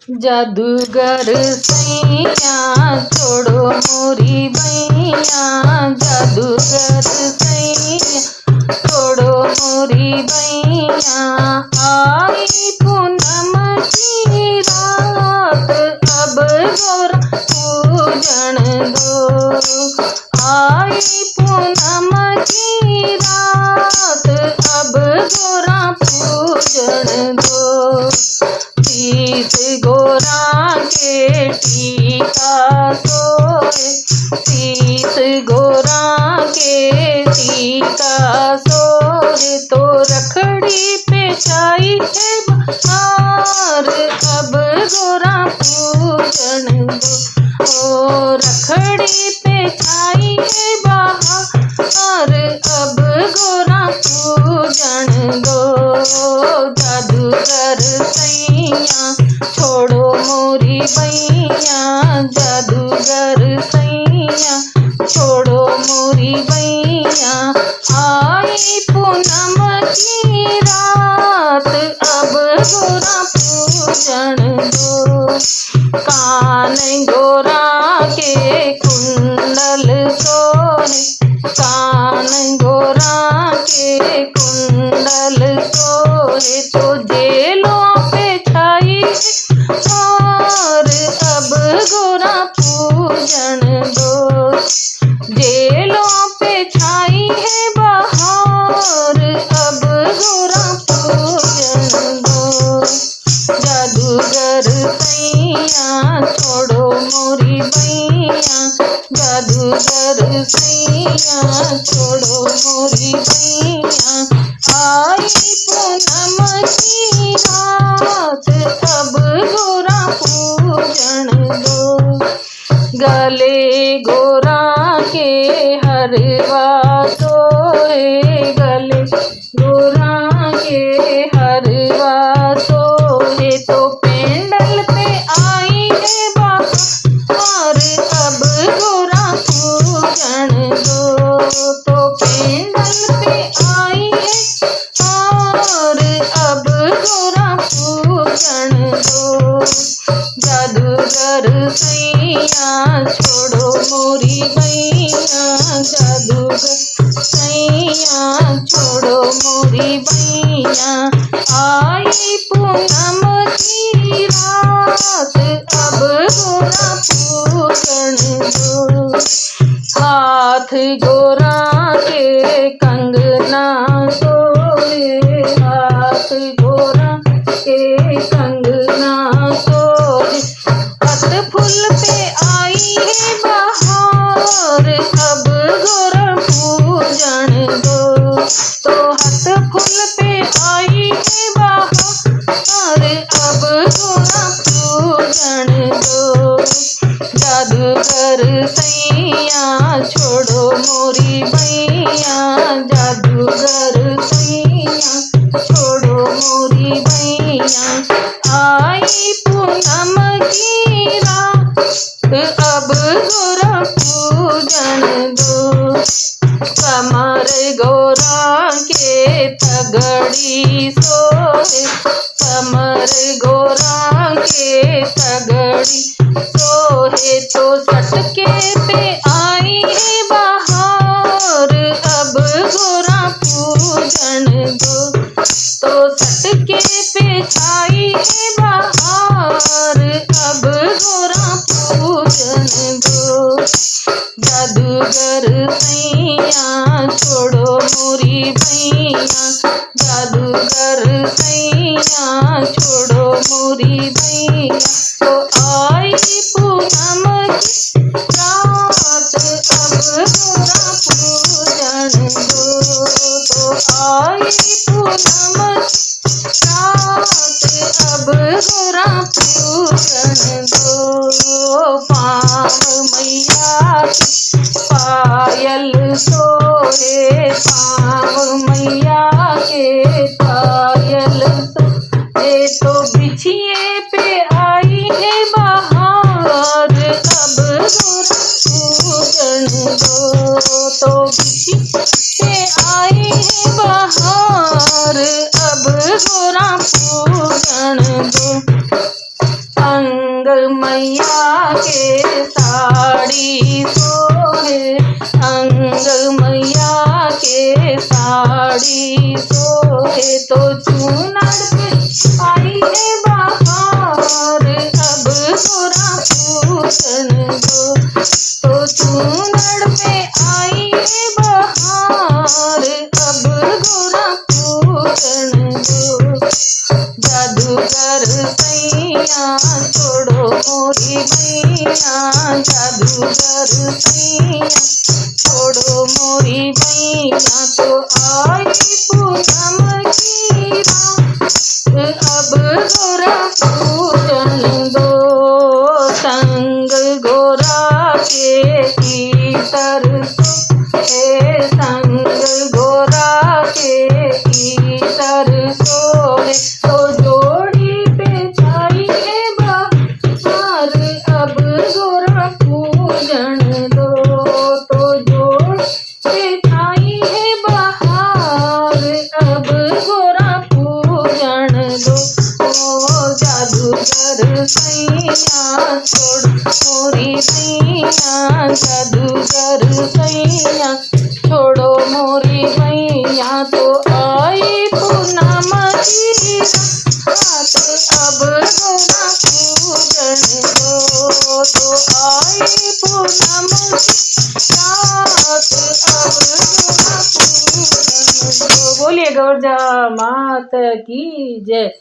जादूगर सैया छोड़ो मोरी बैया, जादूगर सैया छोड़ो मोरी बैया। आई पूनम की रात अब गोरा पूजन दो, आई पूनम की रात अब गोरा पूजन दो। तीस गोरा के टीका सोए, तीस गोरा के टीका सोए, तो रखड़ी पे छाई है बहार अब गोरा पूजन दो। ओ रखड़ी पे छाई है बहार अब गोरा पूजन दो। जादूगर सैया छोड़ो मोरी बैया, जादूगर सैया छोड़ो मोरी बैया। आई पूनम की रात अब गोरा पूजन दो। कान गोरा के कुंडल सोहे, कान गोरा के कुंडल सोहे, तो जेलों पे छाई और अब गोरा पूजन दो। जेलों पे छाई है बहार अब गोरा पूजन दो। जादूगर सैया छोड़ो मोरी बैया, जादूगर सैया छोड़ो मोरी बैया। आई पूनम की रात अब गोरा पूजन दो। गले गोरा के हरवा सोए, गले गोरा के हरवा सोए, तो पेंडल पे आई है बहार अब गोरा पूजन दो। तो पेंडल पे आई है और अब गोरा पूजन दो। जादूगर सैया छोड़ो मोरी बैया, जादूगर सैया छोड़ो मोरी बैया। आई पूनम की रात अब गोरा पूजन दो। हाथ गोरा के कंगना सोए, हाथ गोरा के कंगना सोए, हथ फूल पे आई है बहार अब गोरा पूजन दो। तो हथ फूल पे आई है बहार अब गोरा पूजन दो। जादूगर सैया छोड़ो मोरी बैया, जादूगर सैया छोड़ो मोरी बैया। आई पूनम की रात अब गोरा पूजन दो। कमर गोरा के तगड़ी सोए, कमर गोरा के तगड़ी सोहे, तो सटके पे आई है बहार अब गोरा पूजन दो। तो सटके पे छाई है बहार अब गोरा पूजन दो। जादूगर सैया छोड़ो मोरी बैया, जादूगर सैया छोड़ो मोरी बैया। तो आई पूनम की रात अब गोरा पूजन दो। तो आई पूनम की रात अब गोरा पूजन दो। पाँव मैया की पायल सोए, पाँव मैया के पायल सोए, तो बिछिए पे आई अंग मैया के साड़ी सोहे, अंग मैया के साड़ी सोहे। तो चूनर पे आई है बहार, अब गोरा पूजन दो। तो चूनर पे आई है बहार, अब गोरा पूजन दो। जादूगर सैया छोड़ो मोरी मैया, जादूगर सैया छोड़ो मोरी मैया। तो आई पूनम की रात, अब गोरा पूजन दो। संग गोरा के इतर सोहे, संग गोरा के इतर सोहे। तो जोड़ी पे छाई है बहार, अब गोरा पूजन दो। तो जोड़ी पे छाई है बहार, अब गोरा पूजन दो। ओ जादूगर सैया छोड़ मोरी मैया, जादूगर सैया छोड़ो मोरी मैया। तो आई पूनम की रात, अब गोरा पूजन दो। तो आई पूनम की रात, अब गोरा पूजन दो। बोलिए गौरजा मात की जय।